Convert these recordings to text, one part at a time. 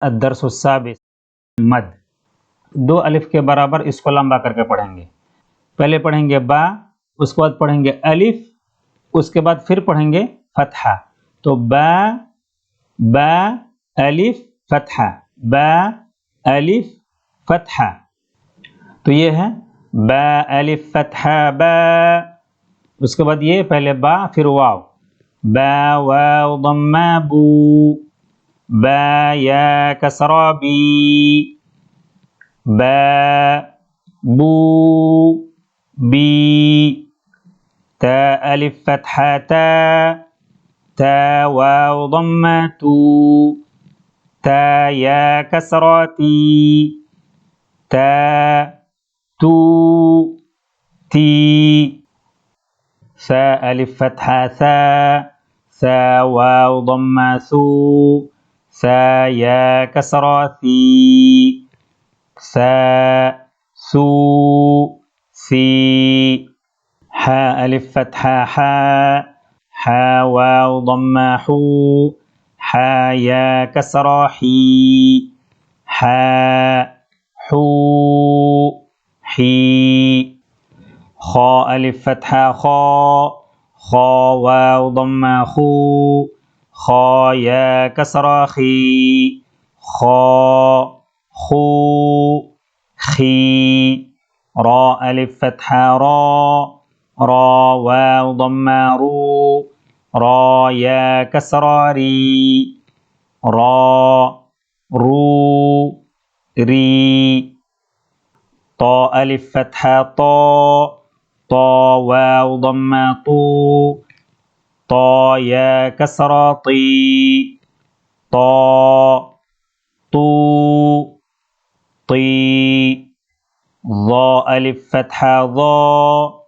الदर्स السابع मद। दो अलिफ के बराबर इसको लंबा करके पढ़ेंगे। पहले पढ़ेंगे बा, उसके बाद पढ़ेंगे अलिफ, उसके बाद फिर पढ़ेंगे फतहा। तो बा बा अलिफ फतहा, बा अलिफ फतहा। तो ये है बा अलिफ फतहा बा। उसके बाद ये पहले बा फिर वाव, बा वाव दम्मा बू, बा या कसरा बी, बा बू बी, تا ألف فتحة تا، تا واو ضمة تو، تا يا كسرة تي، تا تو تي، ثا ألف فتحة ثا، ثا واو ضمة ثو، ثا يا كسرة ثي، ثا ثو ثي، حاء ألف فتحة حاء، حاء واو ضمة حو، حاء يا كسرة حي، حاء حو حي. خاء ألف فتحة خاء، خاء واو ضمة خو، خاء يا كسرة خي، خاء خو خي. راء ألف فتحة راء، را واو ضمة رو، را يا كسرة ري، را رو ري. طاء ألف فتحة طاء، طا واو ضمة طو، طا يا كسرة طي، طا طو طي. ظا ألف فتحة ظا،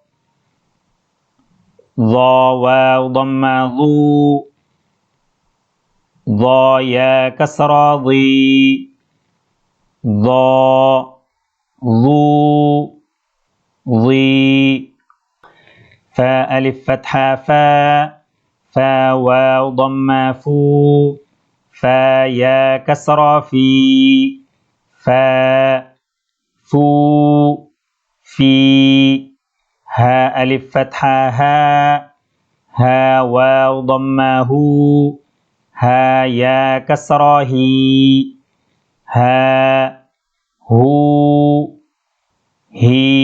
ظا واو ضمة ظو، ظا يا كسرة ضي، ظا ظو ضي. فاء ألف فتحة فاء، فا واو ضمة فو، فا يا كسرة في، فا فو في. ها ألف فتحة ها، ها واو ضمة هو، ها يا كسرة هي، ها هو هي.